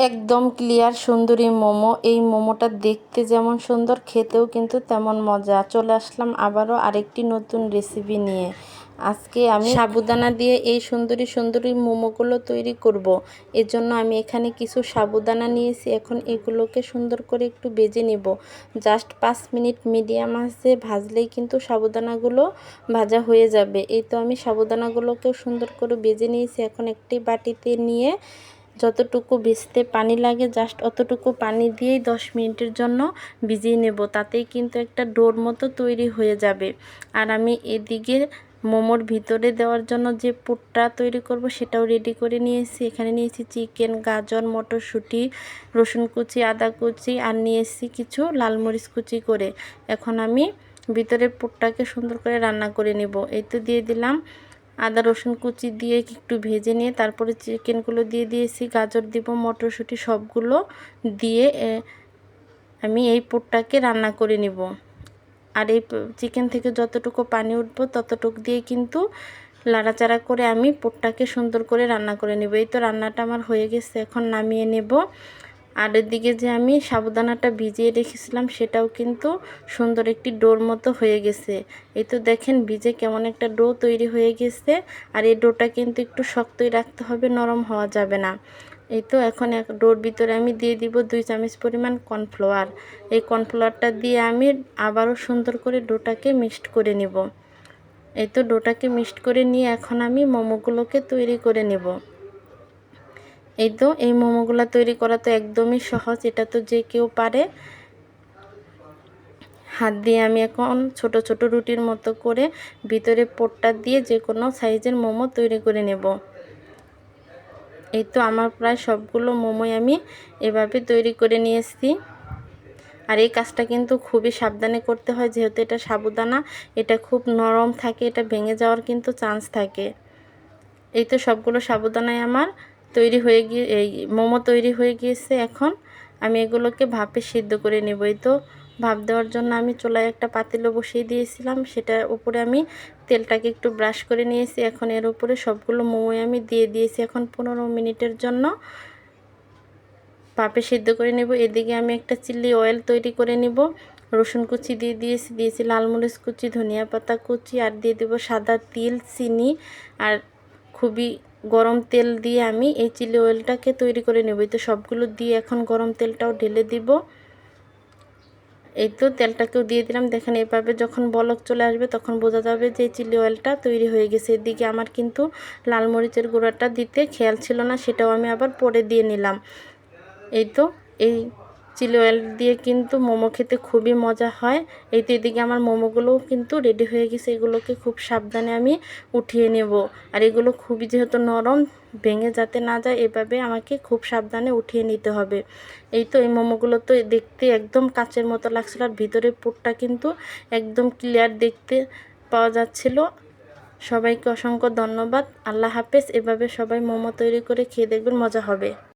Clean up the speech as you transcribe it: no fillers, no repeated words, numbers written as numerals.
একদম ক্লিয়ার সুন্দরী মোমো। এই মোমোটা দেখতে যেমন সুন্দর, খেতেও কিন্তু তেমন মজা। চলে আসলাম আবারও আরেকটি নতুন রেসিপি নিয়ে। আজকে আমি সাবুদানা দিয়ে এই সুন্দরী সুন্দরী মোমোগুলো তৈরি করব। এজন্য আমি এখানে কিছু সাবুদানা নিয়েছি। এখন এগুলোকে সুন্দর করে একটু ভেজে নেব। জাস্ট 5 মিনিট মিডিয়াম আঁচে ভাজলেই কিন্তু সাবুদানাগুলো ভাজা হয়ে যাবে। এই তো আমি সাবুদানাগুলোকেও সুন্দর করে ভেজে নিয়েছি। এখন একটি বাটিতে নিয়ে যতটুকু ভিজতে পানি লাগে জাস্ট অতটুকু পানি দিয়েই 10 মিনিটের জন্য ভিজিয়ে নেব। তাতেই কিন্তু একটা ডোর মতো তৈরি হয়ে যাবে। আর আমি এদিকে মোমোর ভিতরে দেওয়ার জন্য যে পুরটা তৈরি করব সেটাও রেডি করে নিয়েছি। এখানে নিয়েছি চিকেন, গাজর, মটরশুঁটি, রসুন কুচি, আদা কুচি আর নিয়েছি কিছু লাল মরিচ কুচি করে। এখন আমি ভিতরে পুরটাকে সুন্দর করে রান্না করে নেব। এই তো দিয়ে দিলাম আদা রসুন কুচি দিয়ে একটু ভেজে নিয়ে তারপরে চিকেনগুলো দিয়ে দিয়েছি, গাজর দিব, মটরশুঁটি সবগুলো দিয়ে আমি এই পুরটাকে রান্না করে নিব। আর এই চিকেন থেকে যতটুকু পানি উঠবো ততটুকু দিয়ে কিন্তু লাড়াচাড়া করে আমি পুরটাকে সুন্দর করে রান্না করে নেব। এই তো রান্নাটা আমার হয়ে গেছে, এখন নামিয়ে নেব। আর এদিকে যে আমি সাবুদানাটা ভিজিয়ে রেখেছিলাম সেটাও কিন্তু সুন্দর একটি ডোর মতো হয়ে গেছে। এই তো দেখেন ভিজে কেমন একটা ডো তৈরি হয়ে গেছে। আর এই ডোটা কিন্তু একটু শক্তই রাখতে হবে, নরম হওয়া যাবে না। এই তো এখন এক ডোর ভিতরে আমি দিয়ে দিব 2 চামচ পরিমাণ কর্নফ্লাওয়ার। এই কর্নফ্লাওয়ারটা দিয়ে আমি আবারও সুন্দর করে ডোটাকে মিক্সড করে নেব। এই তো ডোটাকে মিক্সড করে নিয়ে এখন আমি মোমোগুলোকে তৈরি করে নেব। এই তো এই মোমোগুলো তৈরি করা তো একদমই সহজ, এটা তো যে কেউ পারে। হাত দিয়ে আমি এখন ছোট ছোট রুটির মতো করে ভিতরে পুরটা দিয়ে যে কোনো সাইজের মোমো তৈরি করে নেব। এই তো আমার প্রায় সবগুলো মোমোই আমি এভাবে তৈরি করে নিয়েছি। আর এই কাজটা কিন্তু খুবই সাবধানে করতে হয়, যেহেতু এটা সাবুদানা, এটা খুব নরম থাকে, এটা ভেঙে যাওয়ার কিন্তু চান্স থাকে। এই তো সবগুলো সাবুদানাই আমার তৈরি হয়ে গিয়ে এই মোমো তৈরি হয়ে গিয়েছে। এখন আমি এগুলোকে ভাপে সিদ্ধ করে নেব। এই তো ভাপ দেওয়ার জন্য আমি চুলায় একটা পাতিলও বসিয়ে দিয়েছিলাম, সেটার উপরে আমি তেলটাকে একটু ব্রাশ করে নিয়েছি। এখন এর উপরে সবগুলো মোমোই আমি দিয়ে দিয়েছি। এখন 15 মিনিটের জন্য ভাপে সিদ্ধ করে নেব। এদিকে আমি একটা চিলি অয়েল তৈরি করে নেব। রসুন কুচি দিয়েছি লাল মরিচ কুচি, ধনিয়া পাতা কুচি আর দিয়ে দেব সাদা তিল, চিনি আর খুবই গরম তেল দিয়ে আমি এই চিলি অয়েলটাকে তৈরি করে নেব। তো সবগুলো দিয়ে এখন গরম তেলটাও ঢেলে দিব। এই তো তেলটাকেও দিয়ে দিলাম। দেখেন এভাবে যখন বলক চলে আসবে তখন বোঝা যাবে যে চিলি অয়েলটা তৈরি হয়ে গেছে। এদিকে আমার কিন্তু লাল মরিচের গুঁড়াটা দিতে খেয়াল ছিল না, সেটাও আমি আবার পরে দিয়ে নিলাম। এই তো এই চিলি অয়েল দিয়ে কিন্তু মোমো খেতে খুবই মজা হয়। এই তো এদিকে আমার মোমোগুলোও কিন্তু রেডি হয়ে গেছে। এগুলোকে খুব সাবধানে আমি উঠিয়ে নেব। আর এগুলো খুবই যেহেতু নরম, ভেঙে যাতে না যায় এভাবে আমাকে খুব সাবধানে উঠিয়ে নিতে হবে। এই তো এই মোমোগুলো তো দেখতে একদম কাচের মতো লাগছিল, আর ভিতরের পুরটা কিন্তু একদম ক্লিয়ার দেখতে পাওয়া যাচ্ছিল। সবাইকে অসংখ্য ধন্যবাদ। আল্লাহ হাফেজ। এভাবে সবাই মোমো তৈরি করে খেয়ে দেখবেন, মজা হবে।